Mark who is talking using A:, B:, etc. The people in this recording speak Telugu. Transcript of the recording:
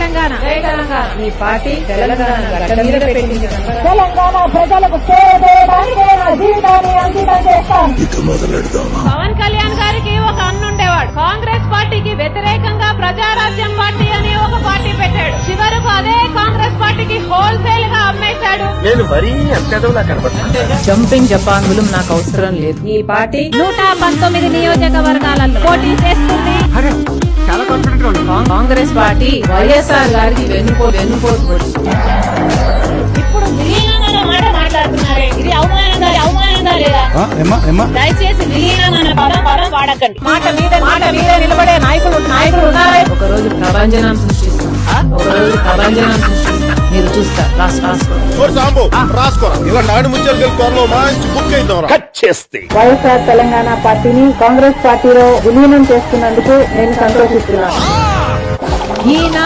A: తెలంగాణ, జై తెలంగాణ. ఈ పార్టీ తెలంగాణ గడ్డ మీద పెట్టింది.
B: తెలంగాణ ప్రజలకు సేవ చేయడానికి నా జీవితాన్ని అంకితం చేస్తాం.
A: పవన్ కళ్యాణ్ గారికి ఒక అన్నుండేవాడు. కాంగ్రెస్ పార్టీకి వ్యతిరేకంగా ప్రజారాజ్యం పార్టీ అని ఒక పార్టీ పెట్టాడు. చివరకు అదే కాంగ్రెస్ పార్టీకి హోల్సేల్ గా అమ్మేశాడు.
C: నేను మరీ అంతేదోలా కనబడుతున్నా.
D: జంపింగ్ జపాంగులు నాకు అవసరం లేదు.
A: ఈ పార్టీ 119 నియోజకవర్గాలలో పోటీ చేస్తుంది.
C: చాలా కాన్ఫిడెంట్ గా ఉంది.
D: కాంగ్రెస్ పార్టీ వైఎస్ఆర్ గారికి వెన్నుపోటు
B: ఇప్పుడు విలీనంగా మాట మాట్లాడుతున్నారే, ఇది అవమానంగా లేదా? దయచేసి విలీనం అన్న పదం వాడకండి.
A: మాట మీద నిలబడే నాయకులు ఉన్నారే.
D: ఒకరోజు ప్రభంజనం సృష్టిస్తాం, ఒకరోజు ప్రభంజనం సృష్టిస్తాం. మీరు చూస్తారు.
B: వైఎస్ఆర్ తెలంగాణ పార్టీని కాంగ్రెస్ పార్టీలో విలీనం చేస్తున్నందుకు నేను సంతోషిస్తున్నాను.